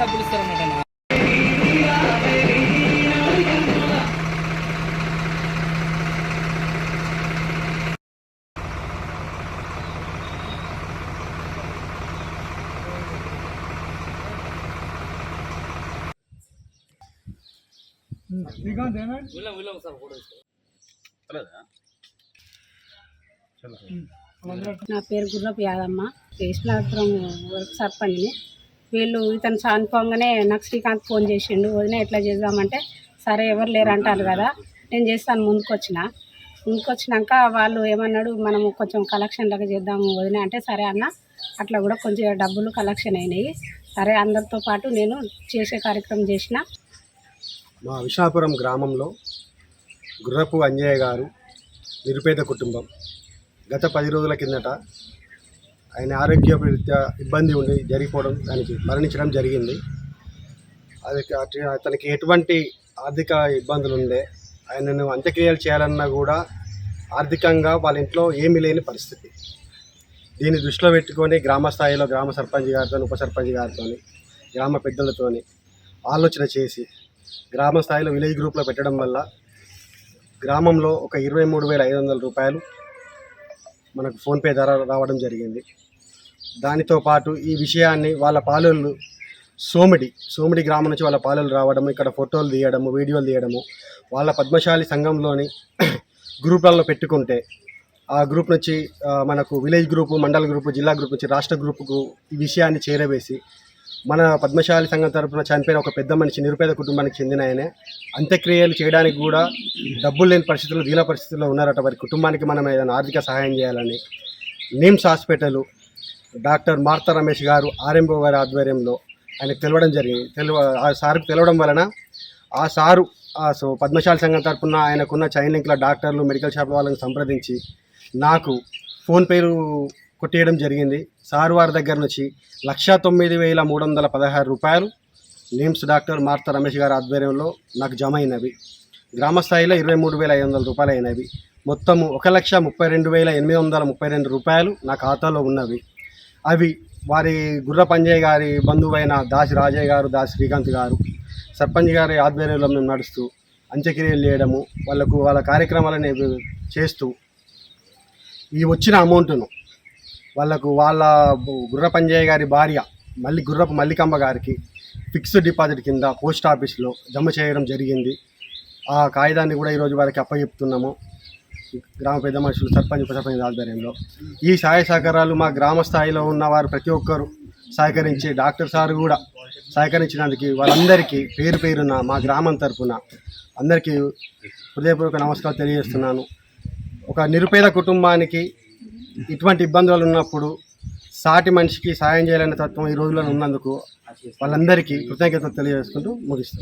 డబ్బులు ఇస్తారన్నమాట. నా పేరు గుర్రపు యాదమ్మ, కృష్ణాపురం వర్క్ సర్పంచ్ని. వీళ్ళు ఇతను చనిపోగానే నాకు శ్రీకాంత్ ఫోన్ చేసిండు, వదిన ఎట్లా చేద్దామంటే సరే ఎవరు లేరు అంటారు కదా, నేను చేస్తాను ముందుకొచ్చినాక వాళ్ళు ఏమన్నాడు, మనము కొంచెం కలెక్షన్ లాగా చేద్దాము వదిన అంటే సరే అన్న. అట్లా కూడా కొంచెం డబ్బులు కలెక్షన్ అయినాయి. సరే అందరితో పాటు నేను చేసే కార్యక్రమం చేసిన. మా విశాఖపురం గ్రామంలో గుర్రపు అంజయ్య గారు నిరుపేద కుటుంబం. గత 10 రోజుల కిందట ఆయన ఆరోగ్యరీత్యా ఇబ్బంది ఉండి జరిగిపోవడం, దానికి మరణించడం జరిగింది. అతనికి ఎటువంటి ఆర్థిక ఇబ్బందులు ఉండే, ఆయనను అంత్యక్రియలు చేయాలన్నా కూడా ఆర్థికంగా వాళ్ళ ఇంట్లో ఏమీ లేని పరిస్థితి. దీన్ని దృష్టిలో పెట్టుకొని గ్రామ స్థాయిలో గ్రామ సర్పంచ్ గారితో, ఉప సర్పంచ్ గారితో, గ్రామ పెద్దలతో ఆలోచన చేసి గ్రామ స్థాయిలో విలేజ్ గ్రూప్లో పెట్టడం వల్ల గ్రామంలో ఒక 23,500 రూపాయలు మనకు ఫోన్పే ద్వారా రావడం జరిగింది. దానితో పాటు ఈ విషయాన్ని వాళ్ళ పాలెళ్ళు సోమిడి గ్రామం నుంచి వాళ్ళ పాలెళ్ళు రావడము, ఇక్కడ ఫోటోలు తీయడము, వీడియోలు తీయడము, వాళ్ళ పద్మశాలి సంఘంలోని గ్రూపులలో పెట్టుకుంటే ఆ గ్రూప్ నుంచి మనకు విలేజ్ గ్రూపు, మండల గ్రూపు, జిల్లా గ్రూప్ నుంచి రాష్ట్ర గ్రూపుకు ఈ విషయాన్ని చేరవేసి మన పద్మశాలి సంఘం తరఫున చనిపోయిన ఒక పెద్ద మనిషి, నిరుపేద కుటుంబానికి చెందిన ఆయనే, అంత్యక్రియలు చేయడానికి కూడా డబ్బులు లేని పరిస్థితుల్లో, దీన పరిస్థితుల్లో ఉన్నారట. వారి కుటుంబానికి మనం ఏదైనా ఆర్థిక సహాయం చేయాలని NIMS hospital doctor Martha Ramesh గారు ఆర్ఎంఓ గారి ఆధ్వర్యంలో ఆయనకు తెలవడం జరిగింది. ఆ సార్కు తెలవడం వలన ఆ సారు పద్మశాలి సంఘం తరఫున ఆయనకున్న చైన్ లింక్ల డాక్టర్లు, మెడికల్ షాప్ వాళ్ళని సంప్రదించి నాకు ఫోన్పేలు కొట్టేయడం జరిగింది. సారు వారి దగ్గర నుంచి 1,09,316 రూపాయలు నిమ్స్ డాక్టర్ మార్తా రమేష్ గారి ఆధ్వర్యంలో నాకు జమ అయినవి. గ్రామస్థాయిలో 23,500 రూపాయలు అయినవి. మొత్తము 1,32,832 రూపాయలు నా ఖాతాలో ఉన్నవి. అవి వారి గుర్రపు అంజయ్య గారి బంధువైన దాసి రాజయ్య గారు, దాసి శ్రీకాంత్ గారు సర్పంచ్ గారి ఆధ్వర్యంలో మేము నడుస్తూ అంత్యక్రియలు చేయడము, వాళ్ళ కార్యక్రమాలని చేస్తూ ఈ వచ్చిన అమౌంట్ను వాళ్ళకు వాళ్ళ గుర్రపు అంజయ్య గారి భార్య గుర్రపు మల్లికమ్మ గారికి ఫిక్స్డ్ డిపాజిట్ కింద పోస్ట్ ఆఫీస్లో జమ చేయడం జరిగింది. ఆ కాగితాన్ని కూడా ఈరోజు వారికి అప్పచెప్తున్నాము. గ్రామ పెద్ద మనుషులు, సర్పంచ్, ఉప సర్పంచ్ ఆధ్వర్యంలో ఈ సహాయ సహకారాలు మా గ్రామ స్థాయిలో ఉన్న వారు ప్రతి ఒక్కరు సహకరించి, డాక్టర్ సార్ కూడా సహకరించినందుకు వాళ్ళందరికీ పేరు పేరున మా గ్రామం తరఫున అందరికీ హృదయపూర్వక నమస్కారం తెలియజేస్తున్నాను. ఒక నిరుపేద కుటుంబానికి ఇటువంటి ఇబ్బందులు ఉన్నప్పుడు సాటి మనిషికి సాయం చేయాలనే తత్వం ఈ రోజుల్లో ఉన్నందుకు వాళ్ళందరికీ కృతజ్ఞతలు తెలియజేసుకుంటూ ముగిస్తున్నాను.